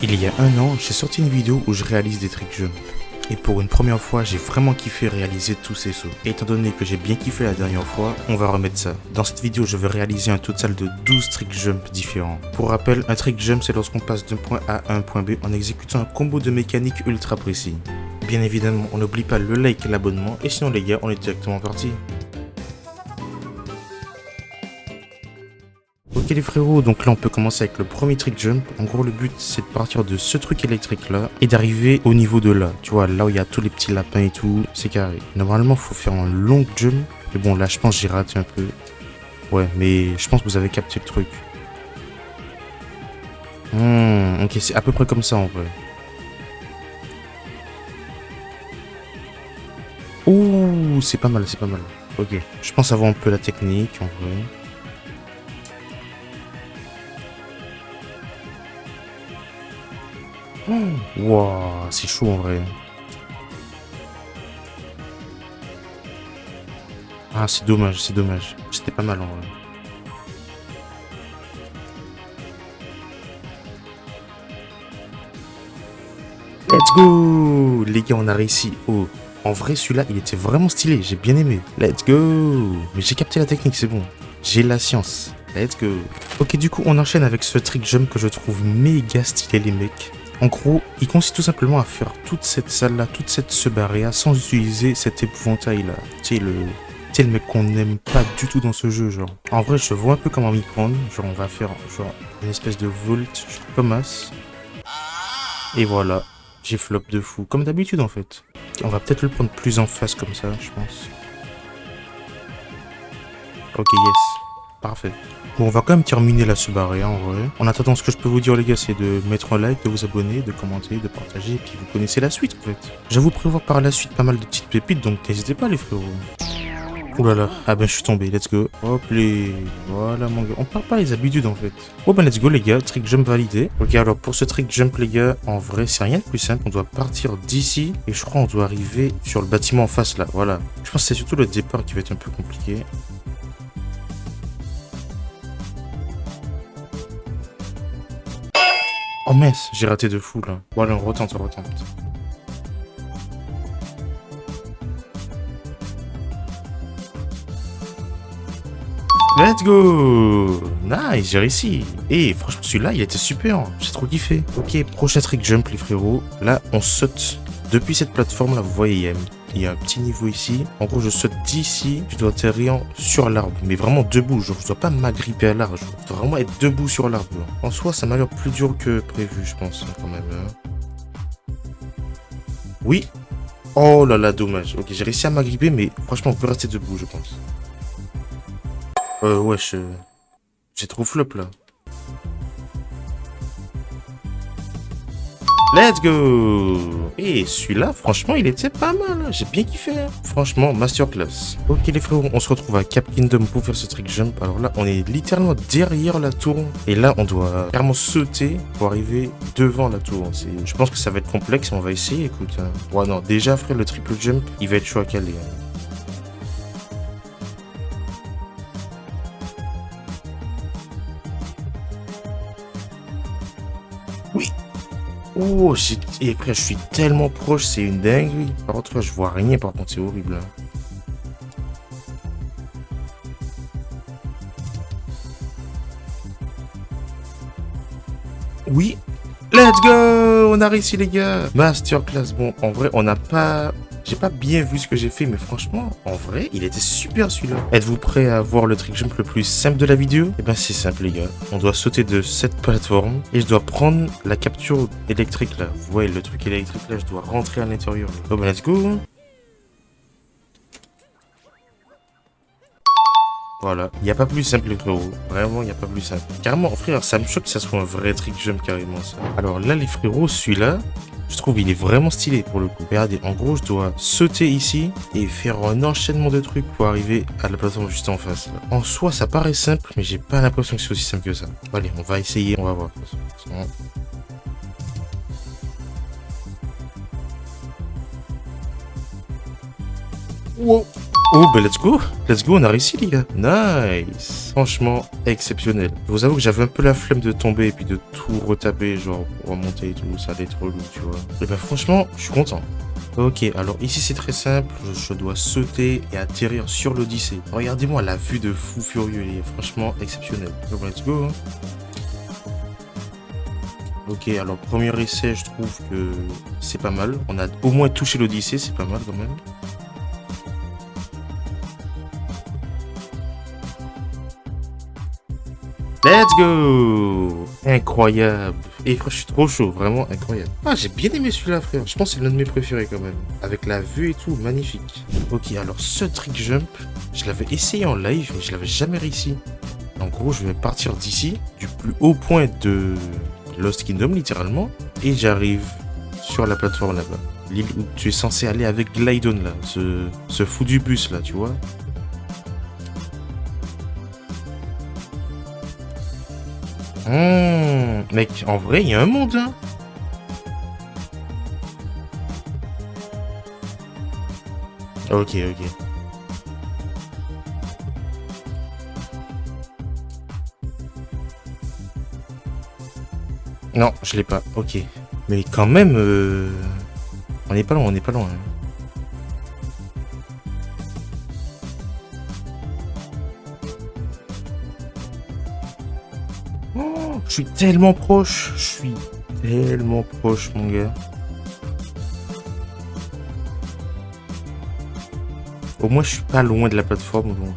Il y a un an, j'ai sorti une vidéo où je réalise des trick jump. Et pour une première fois, j'ai vraiment kiffé réaliser tous ces sauts. Et étant donné que j'ai bien kiffé la dernière fois, on va remettre ça. Dans cette vidéo, je vais réaliser un total de 12 trick jump différents. Pour rappel, un trick jump, c'est lorsqu'on passe d'un point A à un point B en exécutant un combo de mécanique ultra précis. Bien évidemment, on n'oublie pas le like et l'abonnement, et sinon les gars, on est directement parti. Ok les frérots, donc là on peut commencer avec le premier trick jump. En gros le but c'est de partir de ce truc électrique là et d'arriver au niveau de là. Tu vois, là où il y a tous les petits lapins et tout, c'est carré. Normalement faut faire un long jump. Mais bon là je pense que j'ai raté un peu. Ouais mais je pense que vous avez capté le truc. Ok, c'est à peu près comme ça en vrai. Ouh, c'est pas mal, c'est pas mal. Ok, je pense avoir un peu la technique en vrai. Wouah, c'est chaud en vrai. Ah, c'est dommage, c'est dommage. C'était pas mal en vrai. Let's go! Les gars, on a réussi. Oh, en vrai, celui-là, il était vraiment stylé. J'ai bien aimé. Let's go! Mais j'ai capté la technique, c'est bon. J'ai la science. Let's go! Ok, du coup, on enchaîne avec ce trick jump que je trouve méga stylé, les mecs. En gros, il consiste tout simplement à faire toute cette salle-là, toute cette subarea sans utiliser cet épouvantail-là. Tu sais, le mec qu'on n'aime pas du tout dans ce jeu, genre. En vrai, je vois un peu comment m'y prendre. Genre, on va faire genre une espèce de volt, comme as. Et voilà. J'ai flop de fou, comme d'habitude en fait. On va peut-être le prendre plus en face comme ça, je pense. Ok, yes. Parfait. Bon, on va quand même terminer la Subaru en vrai. En attendant, ce que je peux vous dire les gars, c'est de mettre un like, de vous abonner, de commenter, de partager, et puis vous connaissez la suite en fait. J'avoue prévoir par la suite pas mal de petites pépites, donc n'hésitez pas les frérots. Ouh là là, ah ben je suis tombé, let's go. Hop les, voilà mon gars, on parle pas les habitudes en fait. Bon ben let's go les gars, trick jump validé. Ok alors pour ce trick jump les gars, en vrai c'est rien de plus simple, on doit partir d'ici et je crois on doit arriver sur le bâtiment en face là, voilà. Je pense que c'est surtout le départ qui va être un peu compliqué. Oh mince, j'ai raté de fou là. Bon allez on retente, on retente. Let's go! Nice, j'ai réussi. Et franchement, celui-là, il était super. J'ai trop kiffé. Ok, prochain trick jump, les frérots. Là, on saute depuis cette plateforme-là. Vous voyez, il y a un petit niveau ici. En gros, je saute d'ici. Je dois atterrir sur l'arbre. Mais vraiment debout. Genre, je dois pas m'agripper à l'arbre. Je dois vraiment être debout sur l'arbre. En soi, ça m'a l'air plus dur que prévu, je pense, quand même. Oui. Oh là là, dommage. Ok, j'ai réussi à m'agripper, mais franchement, on peut rester debout, je pense. Wesh. J'ai trop flop là. Let's go! Et celui-là, franchement, il était pas mal. J'ai bien kiffé. Franchement, masterclass. Ok les frérots, on se retrouve à Cap Kingdom pour faire ce trick jump. Alors là, on est littéralement derrière la tour. Et là, on doit carrément sauter pour arriver devant la tour. Je pense que ça va être complexe, mais on va essayer. Écoute. Ouais, non, déjà, frère, le triple jump, il va être chaud à caler. Oui! Oh, et après, je suis tellement proche, c'est une dinguerie. Par contre, là, je vois rien, par contre, c'est horrible. Oui, let's go! On a réussi, les gars. Masterclass. Bon, en vrai, on n'a pas... J'ai pas bien vu ce que j'ai fait, mais franchement, en vrai, il était super celui-là. Êtes-vous prêts à voir le trick jump le plus simple de la vidéo? Eh ben, c'est simple, les gars. On doit sauter de cette plateforme et je dois prendre la capture électrique là. Vous voyez le truc électrique là, je dois rentrer à l'intérieur. Bon, ben, let's go. Voilà, il n'y a pas plus simple les frérots, vraiment il n'y a pas plus simple. Carrément frère, ça me choque que ça soit un vrai trick jump carrément ça. Alors là les frérots, celui-là, je trouve il est vraiment stylé pour le coup. Regardez, en gros je dois sauter ici et faire un enchaînement de trucs pour arriver à la plateforme juste en face. Là. En soi ça paraît simple, mais j'ai pas l'impression que c'est aussi simple que ça. Allez, on va essayer, on va voir. Wow. Oh, bah let's go, on a réussi les gars. Nice. Franchement, exceptionnel. Je vous avoue que j'avais un peu la flemme de tomber et puis de tout retaper, genre pour remonter et tout, ça allait être relou, tu vois. Et bah franchement, je suis content. Ok, alors ici c'est très simple, je dois sauter et atterrir sur l'Odyssée. Regardez-moi la vue de fou furieux, les gars. Franchement exceptionnel. Donc let's go. Hein. Ok, alors premier essai, je trouve que c'est pas mal. On a au moins touché l'Odyssée, c'est pas mal quand même. Let's go! Incroyable! Et frère, je suis trop chaud, vraiment incroyable. Ah, j'ai bien aimé celui-là, frère. Je pense que c'est l'un de mes préférés quand même. Avec la vue et tout, magnifique. Ok, alors ce trick jump, je l'avais essayé en live, mais je l'avais jamais réussi. En gros, je vais partir d'ici, du plus haut point de Lost Kingdom, littéralement, et j'arrive sur la plateforme là-bas. L'île où tu es censé aller avec Glydon, là. Ce fou du bus, là, tu vois. Mec, en vrai, il y a un monde, hein. Ok, ok. Non, je l'ai pas. Ok. Mais quand même, on n'est pas loin, on n'est pas loin. Hein. Oh, je suis tellement proche. Je suis tellement proche, mon gars. Au moins, je suis pas loin de la plateforme, donc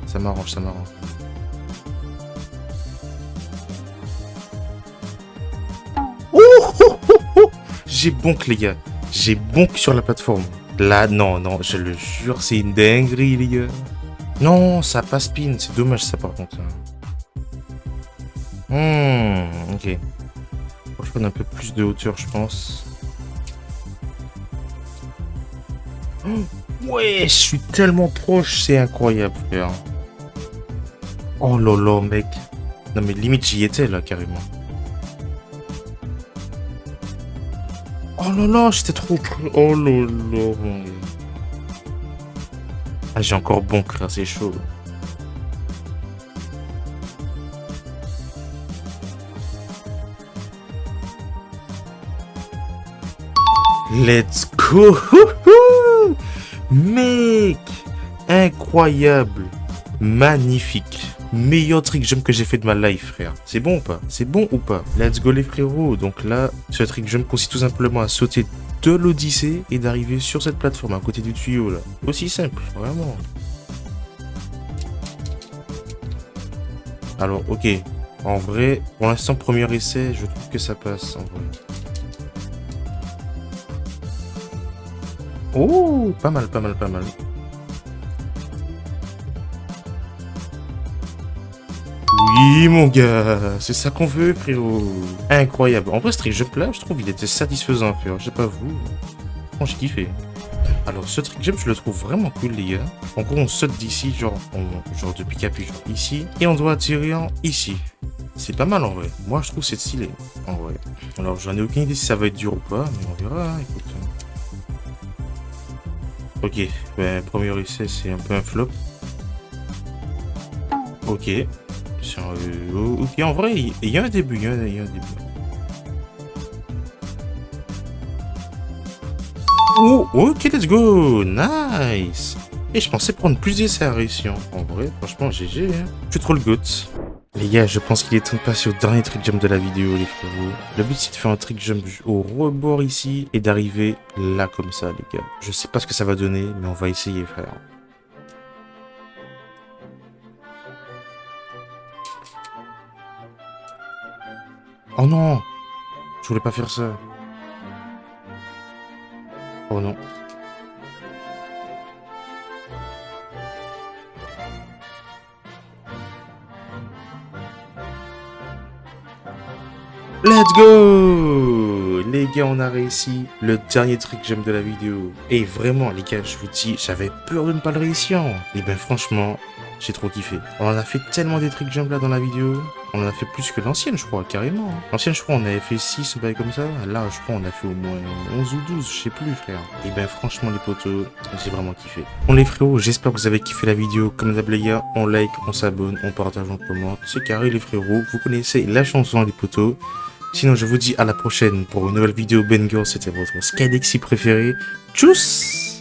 ça m'arrange, ça m'arrange. J'ai bonk, les gars. J'ai bonk sur la plateforme. Là, non, non, je le jure, c'est une dinguerie, les gars. Non, ça passe spin. C'est dommage, ça, par contre. Ok. Faut que je prenne un peu plus de hauteur, je pense. Ouais, je suis tellement proche, c'est incroyable, frère. Oh là là, mec. Non, mais limite, j'y étais, là, carrément. Oh là là, j'étais trop près. Oh là là, mon gars. Ah, j'ai encore bon, frère, c'est chaud. Let's go. Mec, incroyable, magnifique. Meilleur trick jump que j'ai fait de ma life, frère. C'est bon ou pas? C'est bon ou pas? Let's go les frérots. Donc là, ce trick jump consiste tout simplement à sauter de l'Odyssée et d'arriver sur cette plateforme à côté du tuyau là. Aussi simple, vraiment. Alors, ok. En vrai, pour l'instant, premier essai, je trouve que ça passe en vrai. Oh, pas mal, pas mal, pas mal. Oui, mon gars, c'est ça qu'on veut, frérot. Incroyable. En vrai, ce trick jump là, je trouve il était satisfaisant, frère. Je sais pas vous. Franchement, j'ai kiffé. Alors, ce trick jump, je le trouve vraiment cool, les gars. En gros, on saute d'ici, genre depuis Capu, genre ici. Et on doit atterrir ici. C'est pas mal, en vrai. Moi, je trouve c'est stylé, en vrai. Alors, j'en ai aucune idée si ça va être dur ou pas, mais on verra, hein, écoute. Ok, ben, premier essai, c'est un peu un flop. Ok. Ok, en vrai, il y a un début, il y a un début. Oh, ok, let's go, nice. Et je pensais prendre plus d'essais à réussir. En vrai, franchement, GG, hein. Je suis trop le goat. Les gars, je pense qu'il est temps de passer au dernier trick jump de la vidéo, les frérots. Le but, c'est de faire un trick jump au rebord ici et d'arriver là, comme ça, les gars. Je sais pas ce que ça va donner, mais on va essayer, frère. Oh non! Je voulais pas faire ça. Oh non. Let's go! Les gars, on a réussi le dernier trick jump de la vidéo. Et vraiment, les gars, je vous dis, j'avais peur de ne pas le réussir. Et ben franchement, j'ai trop kiffé. On en a fait tellement des trick jump là dans la vidéo. On en a fait plus que l'ancienne, je crois, carrément. L'ancienne, je crois, on avait fait 6 ou pas comme ça. Là, je crois, on a fait au moins 11 ou 12, je sais plus, frère. Et ben franchement, les potos, j'ai vraiment kiffé. Bon, les frérots, j'espère que vous avez kiffé la vidéo. Comme d'hab, les gars, on like, on s'abonne, on partage, on commente. C'est carré, les frérots. Vous connaissez la chanson, les potos. Sinon, je vous dis à la prochaine pour une nouvelle vidéo banger. C'était votre Skydexy préféré. Tchuss!